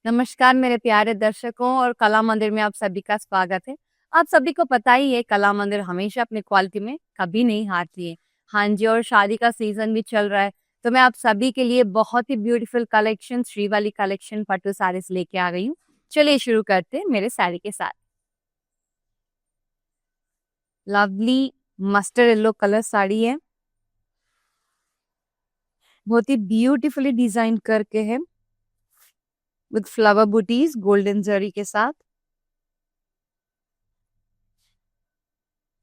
नमस्कार मेरे प्यारे दर्शकों और कला मंदिर में आप सभी का स्वागत है। आप सभी को पता ही है कला मंदिर हमेशा अपनी क्वालिटी में कभी नहीं हारती है। हाँ जी, और शादी का सीजन भी चल रहा है तो मैं आप सभी के लिए बहुत ही ब्यूटीफुल कलेक्शन, श्री वाली कलेक्शन पट्टू साड़ीज लेके आ गई हूँ। चलिए शुरू करते हैं मेरे साड़ी के साथ। Lovely mustard yellow colour sari है, बहुत ही ब्यूटीफुली डिजाइन करके है with flower butis golden zari के साथ।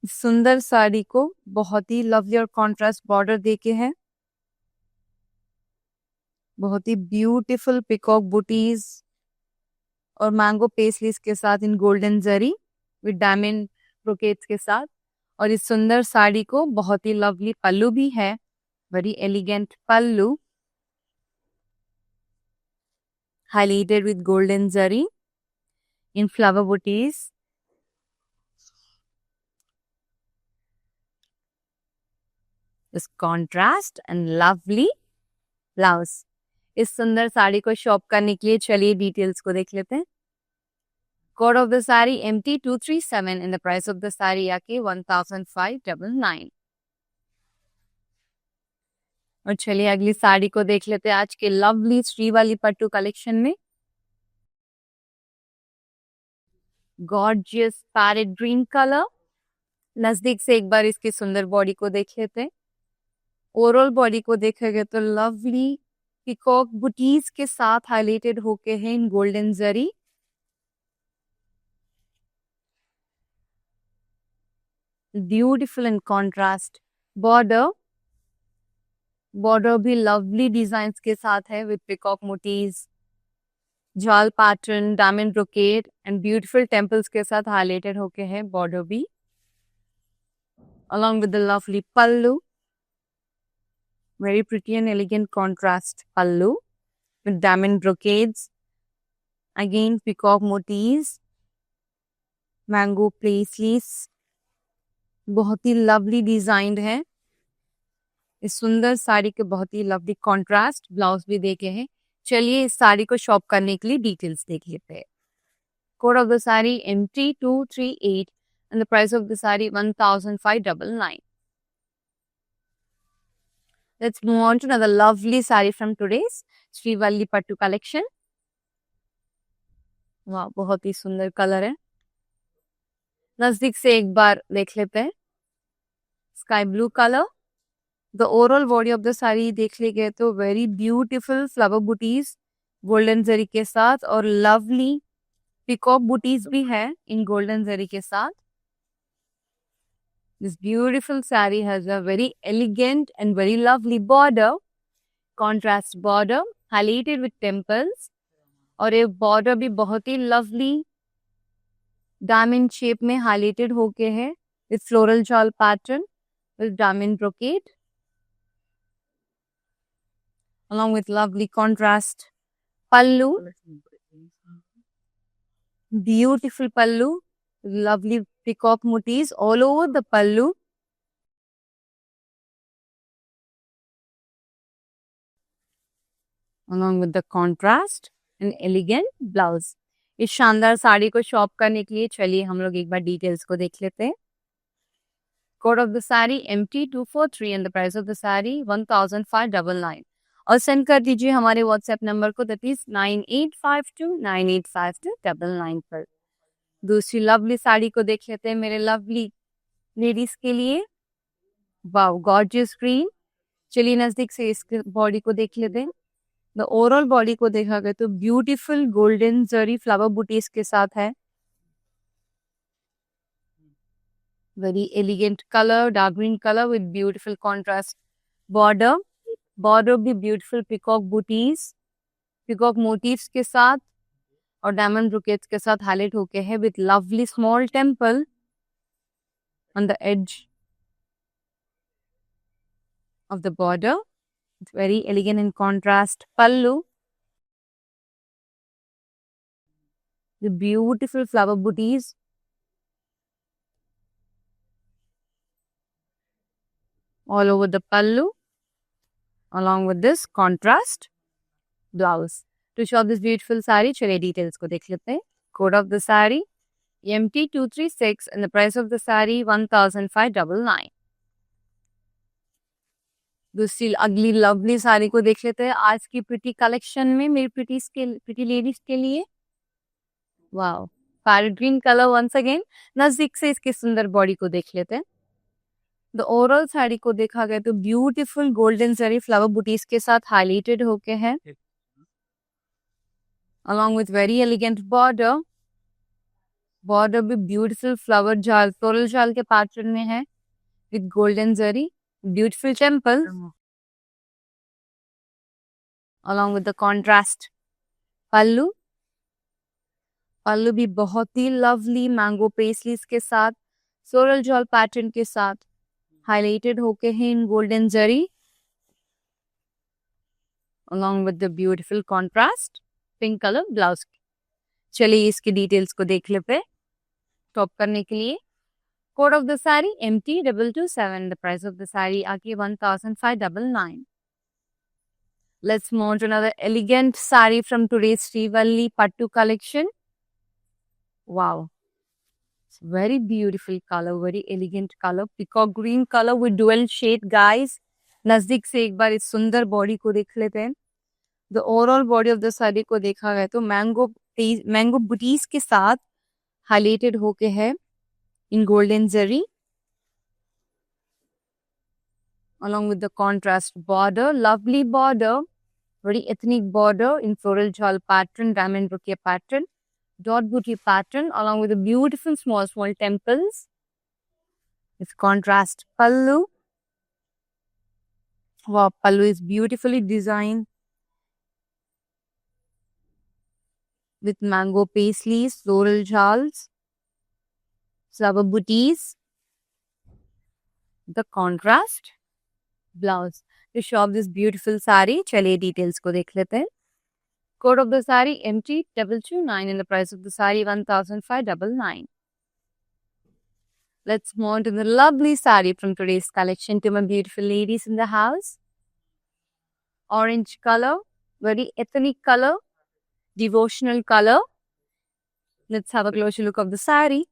इस सुंदर साड़ी को बहुत ही लवली और कॉन्ट्रास्ट बॉर्डर देके है, बहुत ही ब्यूटीफुल पिकॉक बूटीज और मैंगो पेस्लीज के साथ in golden zari with diamond ब्रोकेट्स के साथ। और इस सुंदर साड़ी को बहुत ही लवली पल्लू भी है, very elegant pallu highlighted with golden zari in flower booties. This contrast and lovely blouse. इस सुंदर साड़ी को शॉप करने के लिए चलिए डिटेल्स को देख लेते हैं। Code of the sari MT237 and the price of the sari आके 1599। और चलिए अगली साड़ी को देख लेते हैं आज के लवली श्री वाली पट्टू कलेक्शन में। Gorgeous parrot green colour. नजदीक से एक बार इसकी सुंदर बॉडी को देख लेते हैं। ओवरऑल बॉडी को देखेंगे तो लवली पिकॉक बुटीज के साथ हाईलाइटेड होके है in golden zari. Beautiful and contrast border. Border भी लवली डिजाइन्स के साथ है with peacock motifs, jaal pattern, diamond brocade and beautiful temples के साथ हाईलाइटेड होके है बॉर्डर भी, along with the lovely pallu, very pretty and elegant contrast pallu with diamond brocades, again peacock motifs, mango paisleys, बहुत ही लवली डिजाइंड है। इस सुंदर साड़ी के बहुत ही लवली कॉन्ट्रास्ट ब्लाउज भी देखे हैं। चलिए इस साड़ी को शॉप करने के लिए डिटेल्स देख लेते हैं। Code of the sari MT238 and the price of the sari 1599। Let's move on to another lovely saree from today's Sri Valli Pattu collection. वाह, बहुत ही सुंदर कलर है। नजदीक से एक बार देख लेते हैं। Sky blue colour. The overall body of the sari देख ले गए तो very beautiful flower butis golden zari के साथ और लवली पिकॉक बूटीज भी है इन गोल्डन जरी के साथ। This beautiful saree has a very elegant and very lovely border, contrast border highlighted with temples, और ये बॉर्डर भी बहुत ही लवली डायमंड शेप में हाईलाइटेड होके है with floral jaal pattern with diamond brocade along with lovely contrast pallu, beautiful pallu, lovely peacock motifs all over the pallu, along with the contrast and elegant blouse। इस शानदार साड़ी को shop करने के लिए चलिए हम लोग एक बार डिटेल्स को देख लेते हैं। Code of the sari MT243 and the price of the sari 1599। और सेंड कर दीजिए हमारे व्हाट्सएप नंबर को, दैट इज 9852985299 पर। दूसरी लवली साड़ी को देख लेते हैं मेरे लवली लेडीज के लिए। Wow, gorgeous green. चलिए नजदीक से इसके बॉडी को देख लेते हैं। द ओवरऑल बॉडी को देखा गया तो beautiful golden zari flower butis के साथ है। Very elegant colour, dark green colour with beautiful contrast border. Border भी beautiful peacock butis, peacock motifs के साथ और डायमंड ब्रोकेट्स के साथ हाईलाइट होके है with lovely small temple on the edge of the border. Very elegant in contrast pallu, the beautiful flower booties all over the pallu along with this contrast blouse। To shop this beautiful sari, चलिए details को देख लेते हैं। Code of the sari MT236 and the price of the saree 1599। दूसरी अगली lovely sari को देख लेते हैं आज की प्रिटी कलेक्शन में, मेरी प्रिटी लेडीज के लिए। Wow, parrot green colour once again. नजदीक से इसके सुंदर बॉडी को देख लेते हैं। द ओवरऑल साड़ी को देखा गया तो beautiful golden zari flower butis के साथ हाईलाइटेड होके है, along with very elegant border. Border भी beautiful flower jaal, floral jaal के पैटर्न में है with golden zari. Beautiful temple along with the contrast pallu. Pallu भी बहुत ही लवली मैंगो पेस्लीज के साथ, फ्लोरल जाल पैटर्न के साथ हाईलाइटेड होके हैं in golden zari, along with the beautiful contrast pink colour blouse. चलिए इसकी डिटेल्स को देख लेते हैं। टॉप करने के लिए code of the sari MT227, the price of the sari आके 1599। Let's move on to another elegant saree from today's Srivalli Pattu collection. Wow, it's very beautiful color, very elegant color, peacock green color with dual shade guys। नजदीक से एक बार इस सुंदर body को देख लेते हैं। The overall body of the sari को देखा गया तो मैंगो बुटीज के साथ हाईलाइटेड होके है in golden zari, along with the contrast border, lovely border, very ethnic border in floral jewel pattern, diamond brocade pattern, dot booty pattern, along with the beautiful small temples. It's contrast pallu. Wow, pallu is beautifully designed with mango paisleys, floral jewels, flower booties. The contrast blouse to shop this beautiful saree। चलिए details को देख लेते हैं। Code of the sari MT229 and the price of the saree 1599। Let's move on to the lovely saree from today's collection to my beautiful ladies in the house। Orange color, very ethnic color, devotional color। Let's have a closer look of the saree।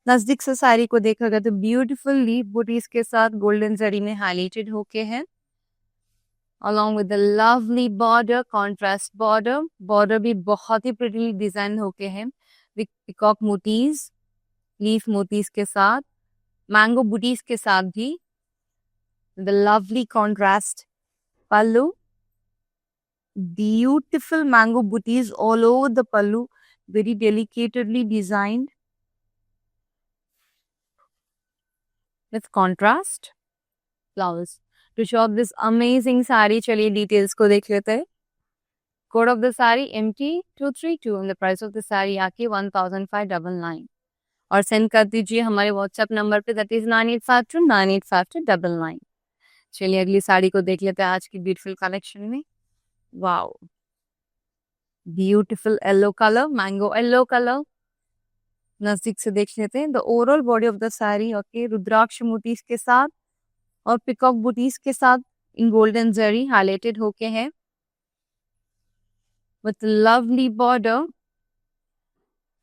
नजदीक से साड़ी को देखा गया तो beautiful leaf butis के साथ golden zari में highlighted होके है, along with the lovely border, contrast border. Border भी बहुत ही प्रिटीली डिजाइन होके है with peacock motifs, leaf motifs के साथ, मैंगो बूटीज के साथ भी। The lovely contrast pallu, beautiful mango butis all over the pallu, very delicatedly designed with contrast flowers। To shop this amazing saree, चलिए डिटेल्स को देख लेते हैं। Code of the sari MT232 and the price of the saree आके 1599। और सेंड कर दीजिए हमारे व्हाट्सएप नंबर पे, दैट इज 9852985299। चलिए अगली साड़ी को देख लेते हैं आज की ब्यूटीफुल कलेक्शन में। Wow, beautiful yellow colour, mango yellow colour. नजदीक से देख लेते हैं। The overall body of the sari okay rudraksha motifs के साथ और पिकॉक बूटीज के साथ इन गोल्डन जरी हाईलाइटेड होके है विथ लवली बॉर्डर,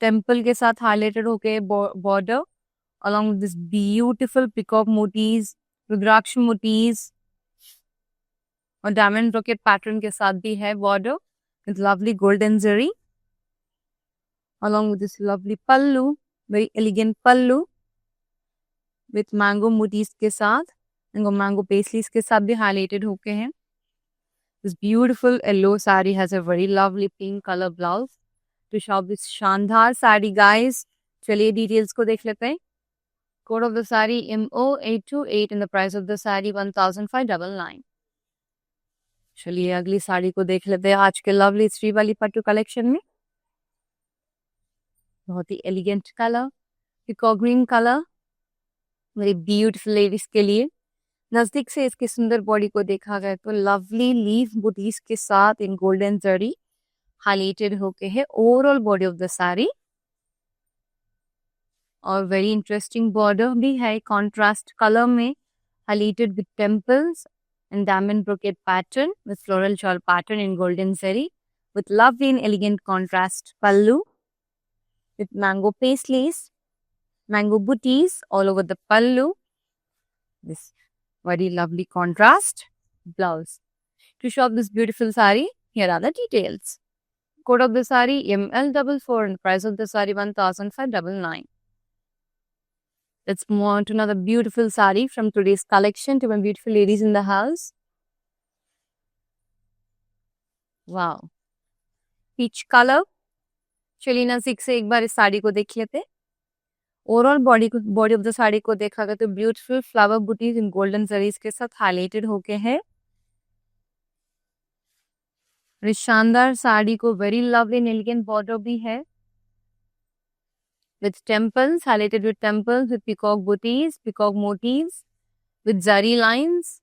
टेम्पल के साथ हाईलाइटेड होके border, along with this beautiful peacock motifs, rudraksha motifs और डायमंड ब्रोकेट पैटर्न के साथ भी है border with lovely golden zari, along with this lovely pallu, very elegant pallu with mango motifs के साथ, mango paisleys के साथ भी highlighted होके हैं। This beautiful yellow saree has a very lovely pink color blouse। To shop this शानदार sari guys, चलिए details को देख लेते हैं। Code of the sari MO828 and the price of the saree 1599। चलिए अगली साड़ी को देख लेते हैं आज के लवली श्रीवाली पट्टू कलेक्शन में। बहुत ही elegant colour, peacock green colour, very beautiful ladies के लिए। नजदीक से इसकी सुंदर बॉडी को देखा गया तो लवली लीफ बूटीज के साथ इन गोल्डन जरी हाईलाइटेड होके है overall body of the sari, और वेरी इंटरेस्टिंग बॉर्डर भी है कॉन्ट्रास्ट कलर में, highlighted with temples and diamond brocade pattern with floral jaal pattern in golden zari with lovely and elegant contrast pallu with mango paisleys, mango booties all over the pallu. This very lovely contrast blouse. To shop this beautiful sari, here are the details. Code of the sari ML44 and the price of the sari 1599. Let's move on to another beautiful sari from today's collection to my beautiful ladies in the house. Wow. Peach color. चलिए नजदीक से एक बार इस साड़ी को देख लेते। Overall body of the sari को देखा गया तो ब्यूटीफुल फ्लावर बूटीज इन गोल्डन जरीज के साथ हाईलाइटेड होके है। इस शानदार साड़ी को very lovely and elegant border भी है with temples, highlighted with temples, with peacock booties, peacock motifs, with zari lines,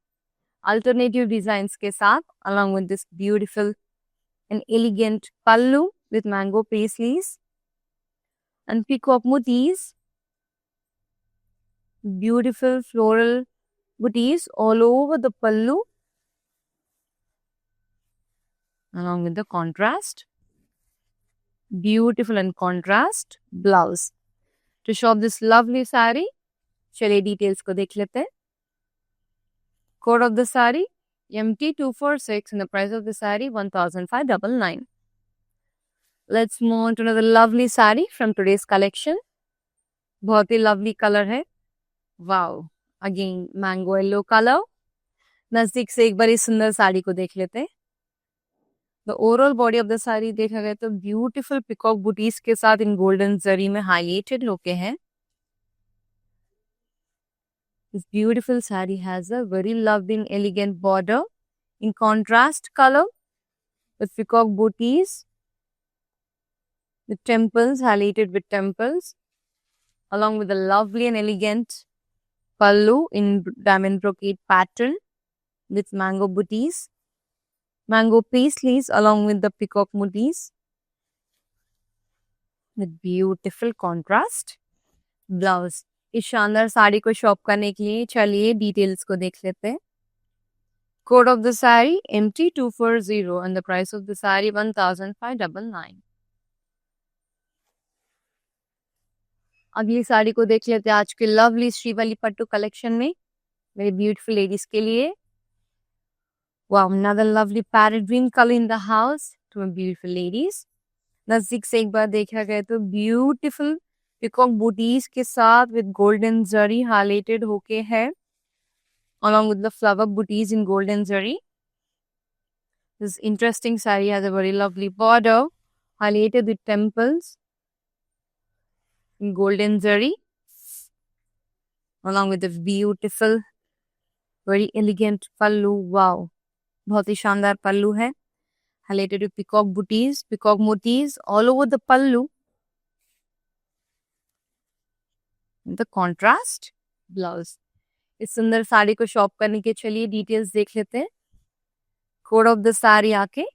alternative designs के साथ, along with this beautiful and elegant pallu with mango paisleys and peacock motifs, beautiful floral booties all over the pallu, along with the contrast. Beautiful and contrast blouse. To shop this lovely sari, चलिए details को देख लेते हैं. Code of the sari MT246 and the price of the sari 1599. Let's move on to another lovely sari from today's collection. बहुत ही lovely color है. Wow. Again mango yellow color. नजदीक से एक बार इस सुंदर साड़ी को देख लेते हैं. The overall body of the saree देखा गया तो beautiful peacock booties के साथ इन golden जरी में highlighted होके हैं. This beautiful saree has a very lovely and elegant border in contrast color with peacock booties, with temples highlighted with temples, along with a lovely and elegant pallu in diamond brocade pattern with mango booties. Mango paisleys along with the peacock motifs with beautiful contrast blouse. इस शानदार साड़ी को shop करने के लिए चलिए details को देख लेते हैं. Code of the sari MT240 and the price of the sari 1599. अगली साड़ी को देख लेते हैं आज के लवली श्रीवली पट्टू कलेक्शन में मेरी ब्यूटीफुल लेडीज के लिए. Wow, another lovely parrot green color in the house to my beautiful ladies. नजदीक से एक बार देखा गया तो beautiful peacock booties के साथ with golden zari highlighted होके है, along with the flower booties in golden zari. This interesting saree has a very lovely border highlighted with temples in golden zari, along with the beautiful, very elegant pallu. Wow. बहुत ही शानदार पल्लू है highlighted with peacock booties, peacock motifs all over the pallu. The contrast blouse. इस सुंदर साड़ी को shop करने के चलिए details देख लेते हैं. कोड ऑफ द साड़ी आके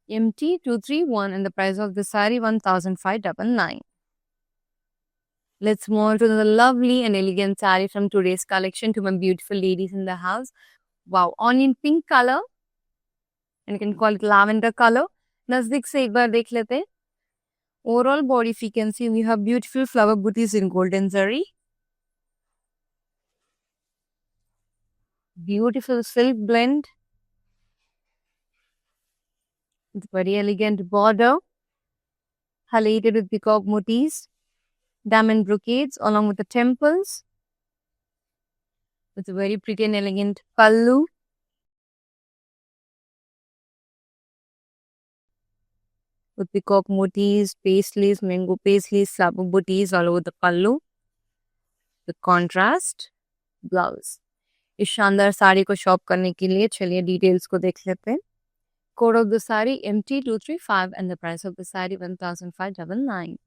MT231 and the price of the saree 1599. Let's move on to the lovely and elegant saree from today's collection to my beautiful ladies in the house. Wow, onion pink color and you can call it lavender color. नजदीक से एक बार देख लेते हैं. Overall body, if you can see, we have beautiful flower booties in golden zari. Beautiful silk blend with very elegant border highlighted with peacock motifs, diamond brocades along with the temples. With a very pretty and elegant pallu. With peacock motifs, paisleys, mango paisleys, flower booties all over the pallu. With contrast blouse. इस शानदार साड़ी को shop करने के लिए चलिए details को देख लेते हैं. Code of the sari MT235 and the price of the sari 1599.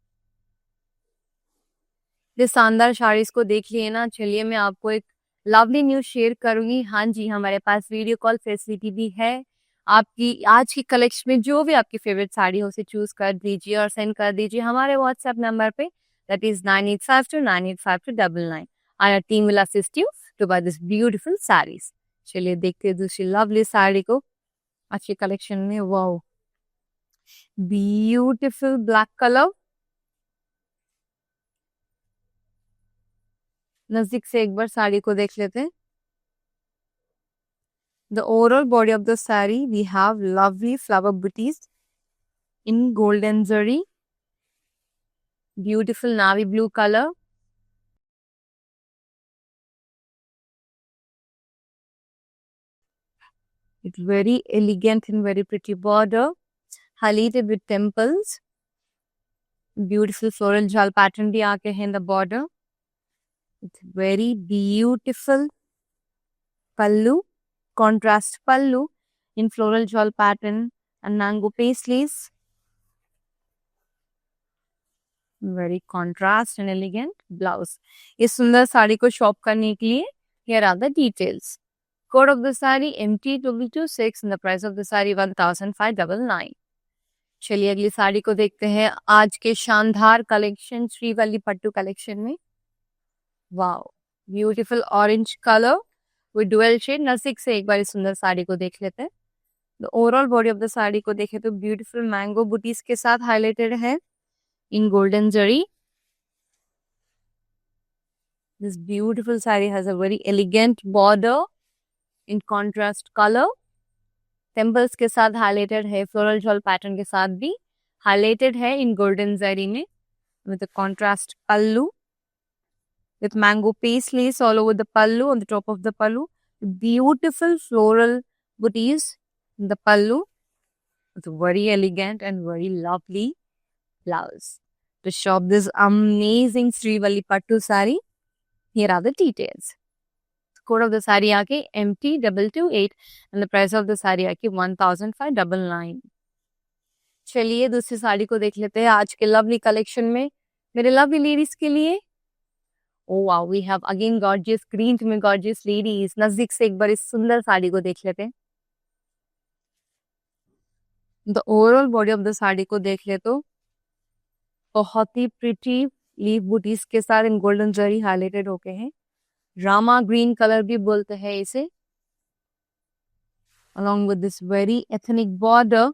ये शानदार साड़ीज को देख लिए ना. चलिए मैं आपको एक लवली न्यूज शेयर करूंगी. हाँ जी, हमारे पास वीडियो कॉल फैसिलिटी भी है. आपकी आज की कलेक्शन में जो भी आपकी फेवरेट साड़ी हो उसे चूज कर दीजिए और सेंड कर दीजिए हमारे व्हाट्सएप नंबर पे, that is 9852985299. Our team will assist you to buy this beautiful saris. चलिए देखते हैं दूसरी लवली साड़ी को आज की कलेक्शन में. Wow, beautiful black colour. नजदीक से एक बार साड़ी को देख लेते हैं। The overall body of the saree, we have lovely flower booties in golden zari, beautiful navy blue color. It's very elegant and very pretty border, highlighted with temples. Beautiful floral jal pattern भी आके है in the border. It's very beautiful pallu, contrast pallu in floral jal pattern and mango paisleys. Very contrast and elegant blouse. इस सुंदर साड़ी को shop करने के लिए here are the details. Code of the saree MT226 and the price of the saree 1599. चलिए अगली साड़ी को देखते हैं आज के शानदार कलेक्शन श्रीवल्ली पट्टू कलेक्शन में। Wow, beautiful orange colour with dual shade. नजदीक से एक बार इस सुंदर साड़ी को देख लेते हैं। The overall body of the sari को देखें तो ब्यूटीफुल मैंगो बूटीज के साथ हाईलाइटेड है in golden zari. This beautiful sari has a very elegant border in contrast colour. Temples के साथ हाईलाइटेड है, फ्लोरल जॉल पैटर्न के साथ भी हाईलाइटेड है इन गोल्डन जरी में with contrast pallu with mango paisleys all over the pallu, on the top of the pallu. Beautiful floral booties in the pallu. It's very elegant and very lovely blouse. To shop this amazing Srivalli Pattu saree, here are the details. Code of the saree aake MT228 and the price of the saree aake 1599. चलिए दूसरी साड़ी को देख लेते हैं आज के lovely collection में मेरे लवली लेडीज के लिए। Oh wow, we have again gorgeous green to me gorgeous ladies. नजदीक से एक बार इस सुंदर साड़ी को देख लेते हैं। The overall body of the sari को देख ले तो बहुत ही प्रिटी लीफ बूटीज के साथ इन गोल्डन जरी हाईलाइटेड होके हैं। रामा ग्रीन कलर भी बोलते हैं इसे। Along with this very ethnic border,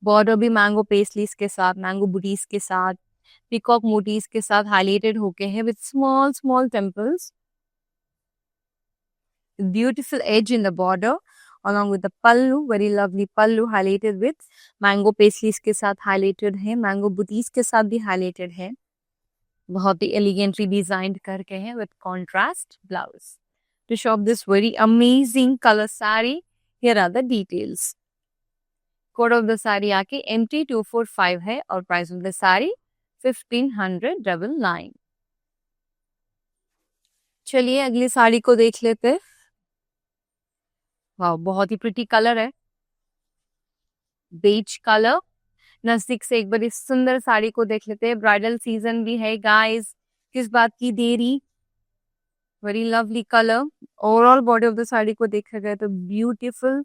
border भी मैंगो पेस्टलीज के साथ, मैंगो बूटीज के साथ, पीकॉक मोटीज के साथ हाईलाइटेड होके हैं with small small temples, beautiful edge in the border along with the pallu, very lovely pallu highlighted with mango paisleys के साथ highlighted है, mango booties के साथ भी highlighted है, बहुत ही elegantly designed करके हैं with contrast blouse. To shop this very amazing color saree, here are the details. Code of the saree आके MT245 है और price of the saree 1599. चलिए अगली साड़ी को देख लेते हैं। वाह, बहुत ही प्रिटी कलर है, बेज कलर। नजदीक से एक बार इस सुंदर साड़ी को देख लेते हैं। ब्राइडल सीजन भी है गाइस, किस बात की देरी। Very lovely colour. Overall body of the sari को देखा गया तो ब्यूटीफुल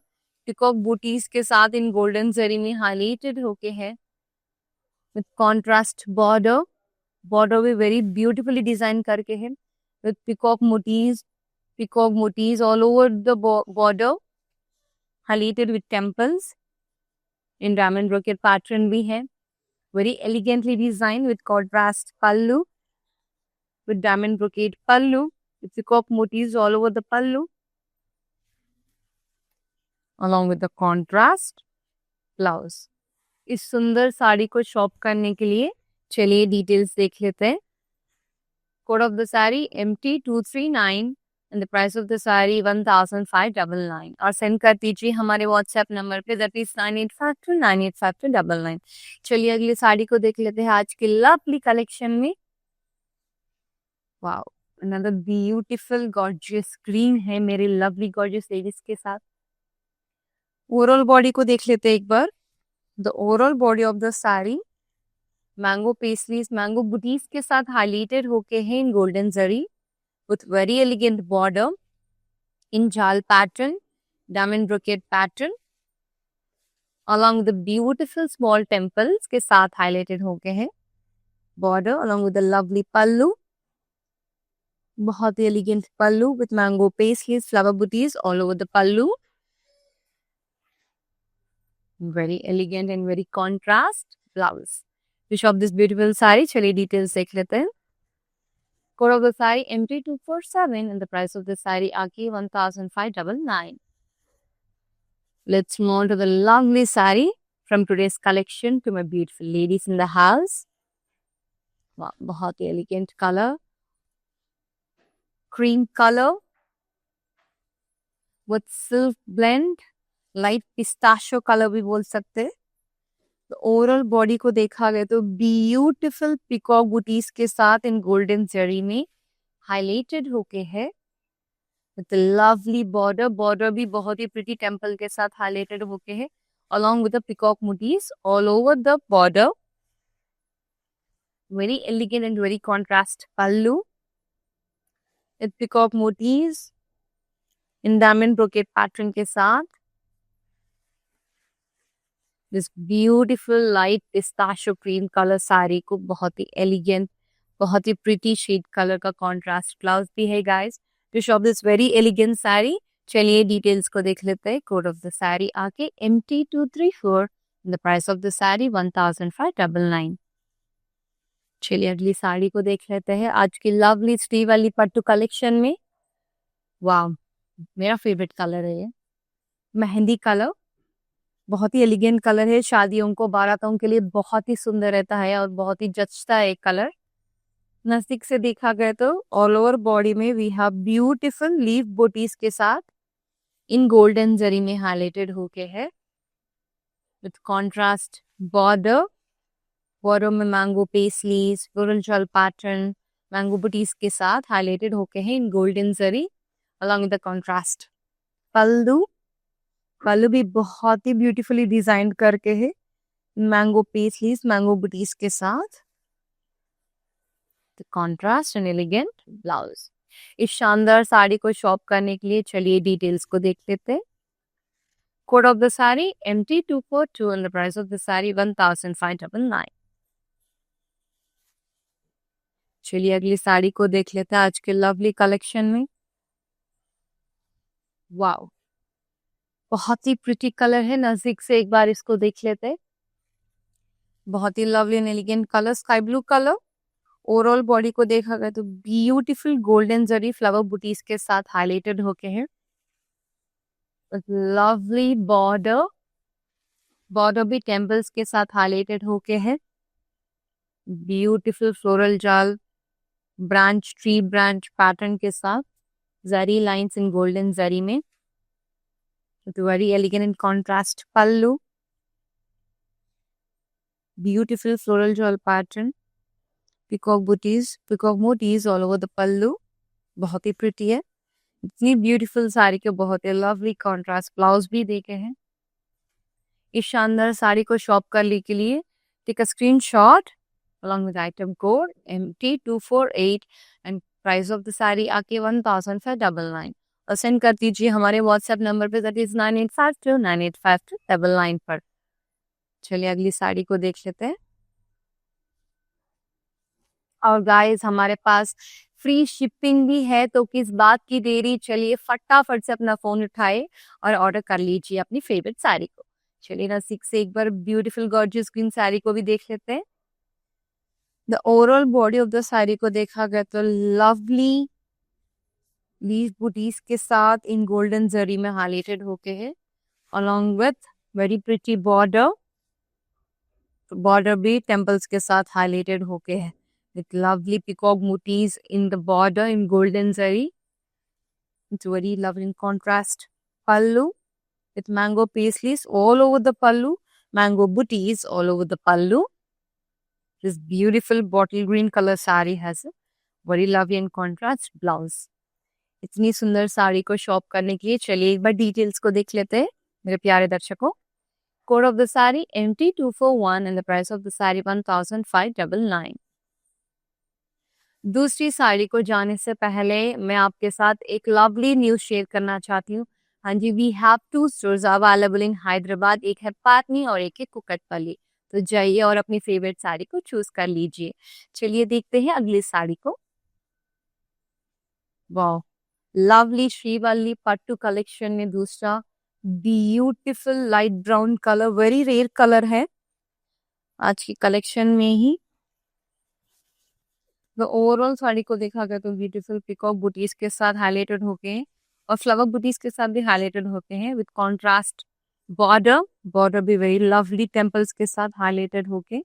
पिकॉक बूटीज के साथ इन गोल्डन जरी में हाईलाइटेड होके है with contrast border. Border very very beautifully design करके है with peacock motifs all over the border, highlighted with temples in diamond brocade pattern भी है, very elegantly designed with contrast pallu, with diamond brocade pallu, with peacock motifs all over the pallu, along with the contrast blouse. इस सुंदर साड़ी को shop करने के लिए चलिए details देख लेते हैं। Code of the sari MT239 and the price of the saree 1599 और सेंड कर दीजिए हमारे व्हाट्सएप नंबर पे that is 9852985299। चलिए अगली साड़ी को देख लेते हैं आज के लवली कलेक्शन में। Wow, another beautiful gorgeous green है मेरे लवली gorgeous लेडीज के साथ। ओवरऑल बॉडी को देख लेते हैं एक बार। The overall body of the sari mango paisleys, mango butis के साथ हाईलाइटेड होके है in golden zari with very elegant border in jal pattern, diamond brocade pattern, along with the beautiful small temples के साथ highlighted होके हैं border, along with the lovely pallu, बहुत ही elegant pallu with mango paisleys, flower booties all over the pallu, Very elegant and very contrast blouse. To shop this beautiful saree, चलिए details देख लेते हैं. Code of the saree MT247 and the price of the saree आके 1599. Let's move on to the lovely saree from today's collection to my beautiful ladies in the house. Wow, बहुत ही elegant color, cream color with silk blend, light pistachio color भी बोल सकते हैं. तो overall body को देखा गया तो ब्यूटीफुल पिकॉक बूटीज के साथ इन गोल्डन जरी में हाईलाइटेड होके है विद लवली बॉर्डर. बॉर्डर भी बहुत ही प्रिटी टेम्पल के साथ हाईलाइटेड होके है along with the peacock motifs all over the border. Very elegant and very contrast pallu with peacock motifs in diamond brocade pattern के साथ. This beautiful light pistachio cream color sari को बहुत ही elegant, बहुत ही pretty shade color का contrast blouse भी है guys. To shop this very elegant sari, चलिए details को देख लेते हैं. Code of the साड़ी आके MT234 and the price of the sari 1599. चलिए अगली साड़ी को देख लेते हैं. आज की lovely स्टी वाली पट्टू कलेक्शन में वाह, मेरा फेवरेट कलर है ये मेहंदी कलर. बहुत ही एलिगेंट कलर है. शादियों को बारातों के लिए बहुत ही सुंदर रहता है और बहुत ही जचता है एक कलर. नजदीक से देखा गया तो ऑल ओवर बॉडी में we have beautiful leaf butis के साथ इन गोल्डन जरी में हाईलाइटेड होके है विथ कॉन्ट्रास्ट बॉर्डर. बॉर्डर में mango paisleys, floral jaal pattern, mango butis के साथ हाईलाइटेड होके है in golden zari along with the contrast. Pallu भी बहुत ही ब्यूटीफुली डिजाइन करके है मैंगो पेस्लीज, मैंगो बूटीज के साथ. Contrast and elegant blouse. इस शानदार साड़ी को शॉप करने के लिए चलिए डिटेल्स को देख लेते हैं. Code of the sari MT242 and the price of the sari 1599. चलिए अगली साड़ी को देख लेते हैं आज के लवली कलेक्शन में. वाओ, बहुत ही प्रिटी कलर है. नजदीक से एक बार इसको देख लेते हैं. बहुत ही lovely and elegant colour, sky blue colour. Overall body को देखा गया तो beautiful golden zari flower butis के साथ हाईलाइटेड होके है. लवली बॉर्डर, बॉर्डर भी टेम्पल्स के साथ हाईलाइटेड होके है. Beautiful floral jaal branch, tree branch pattern के साथ zari lines in golden zari में. Very elegant in contrast pallu. Beautiful floral jaal pattern, peacock butis, peacock motifs all over the पल्लू. बहुत ही प्रिटी है. इतनी ब्यूटीफुल साड़ी के बहुत ही लवली कॉन्ट्रास्ट ब्लाउज भी देखे हैं. इस शानदार साड़ी को शॉप करने के लिए take a screenshot along with item code MT248 and price of the sari आके 1599 और सेंड कर दीजिए हमारे व्हाट्सएप नंबर पे दैट इज 9852985299 पर. चलिए अगली साड़ी को देख लेते हैं. और गाइस हमारे पास फ्री शिपिंग भी है, तो किस बात की देरी, चलिए फटाफट से अपना फोन उठाए और ऑर्डर कर लीजिए अपनी फेवरेट साड़ी को. चलिए नजदीक से एक बार ब्यूटीफुल गॉर्जियस ग्रीन साड़ी को भी देख लेते हैं. The overall body of the sari को देखा गया तो लवली लीफ बूटीज के साथ इन गोल्डन जरी में हाईलाइटेड होके है along with very pretty border. Border भी टेम्पल्स के साथ हाईलाइटेड होके है with lovely peacock motifs in the border in golden zari. It's very lovely in contrast. Pallu with mango paisleys all over the pallu, mango booties all over the pallu. This beautiful bottle green color sari has a very lovely and contrast blouse. इतनी सुंदर साड़ी को shop करने के लिए चलिए एक बार details को देख लेते हैं मेरे प्यारे दर्शकों. Code of the sari MT241 and the price of the sari 1599. दूसरी साड़ी को जाने से पहले मैं आपके साथ एक लवली न्यूज शेयर करना चाहती हूँ. हाँ जी, we have 2 stores available in Hyderabad. एक है पाटनी और एक है कुकटपल्ली. तो जाइए और अपनी फेवरेट साड़ी को चूज कर लीजिए. चलिए देखते हैं अगली साड़ी को. वाह, लवली श्रीवल्ली पट्टू कलेक्शन में दूसरा beautiful light brown colour, very rare colour है आज की कलेक्शन में ही। तो ओवरऑल साड़ी को देखा गया तो ब्यूटीफुल पिकॉक बुटीज के साथ हाईलाइटेड होके हैं और फ्लावर बुटीज के साथ भी हाईलाइटेड होते हैं with contrast border. Border very lovely लवली टेम्पल्स के साथ हाईलाइटेड होके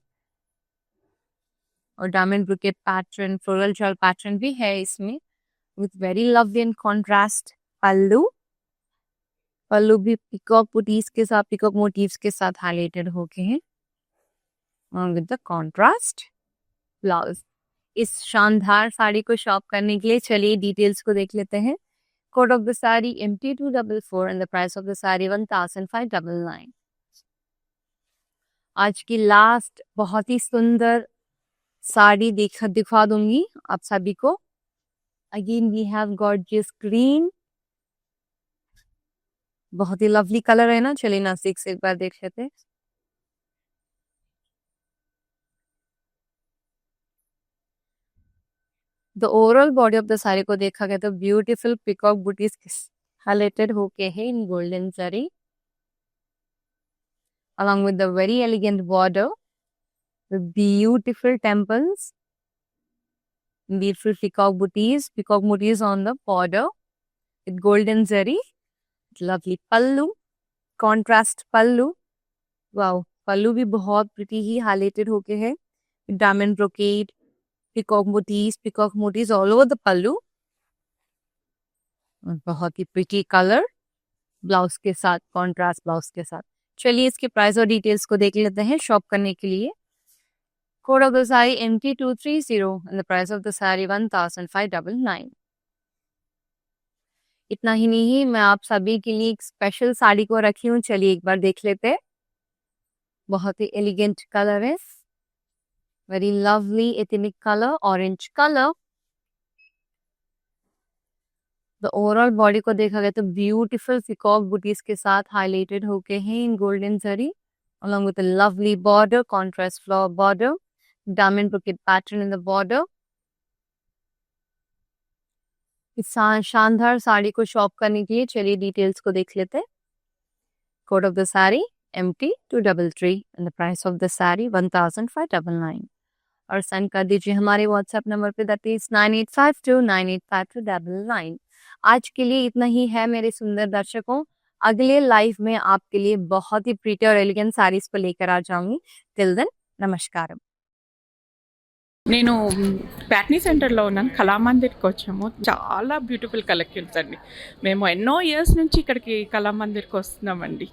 और diamond brocade pattern, floral jaal pattern भी है इसमें with very lovely and contrast pallu. Pallu भी पिकॉक बुटीज के साथ, पिकॉक मोटिव्स के साथ हाईलाइटेड होके हैं विद द कॉन्ट्रास्ट ब्लाउज। इस शानदार साड़ी को शॉप करने के लिए चलिए डिटेल्स को देख लेते हैं। Code of the sari MT244 and the price of the sari 1599। आज की लास्ट बहुत ही सुंदर साड़ी दिखा दूंगी आप सभी को। Again we have gorgeous green, बहुत ही लवली कलर है ना। चलिए नासिक से एक बार देख लेते हैं। The overall body of the sari को देखा गया तो ब्यूटीफुल पिकॉक बुटीज हाईलाइटेड होके है in golden zari along with the very elegant border with beautiful temples, beautiful peacock motifs on the border with golden zari, lovely pallu, contrast pallu. Wow, pallu भी बहुत pretty ही highlighted होके है with diamond brocade, peacock motifs all over the pallu. बहुत ही pretty color blouse के साथ, contrast blouse के साथ। चलिए इसके प्राइस और डिटेल्स को देख लेते हैं शॉप करने के लिए। Code of the sari MT230 and the price of the sari 1599। इतना ही नहीं, मैं आप सभी के लिए एक स्पेशल साड़ी को रखी हूँ, चलिए एक बार देख लेते हैं। बहुत ही एलिगेंट कलर है, very lovely ethnic colour, orange colour. The overall body को देखा गया तो ब्यूटीफुल पिकॉक बुटीज के साथ हाईलाइटेड होके हैं in golden zari along with a lovely border, contrast flower border, diamond brocade pattern in the border। इस शानदार साड़ी को शॉप करने के लिए चलिए डिटेल्स को देख लेते हैं। Code of the sari MT233 and the price of the sari 1599 और सेंड कर दीजिए हमारे व्हाट्सएप नंबर पे, दैट इज 9852985299। आज के लिए इतना ही है मेरे सुंदर दर्शकों। अगले लाइव में आपके लिए बहुत ही प्रीटी और एलिगेंट साड़ीज को लेकर आ जाऊंगी। टिल देन नमस्कार। నేను ప్యాట్నీ సెంటర్లో ఉన్నాను, కళామందిర్కి వచ్చాము. చాలా బ్యూటిఫుల్ కలెక్షన్స్ అండి. మేము ఎన్నో ఇయర్స్ నుంచి ఇక్కడికి కళామందిర్కి వస్తున్నామండి.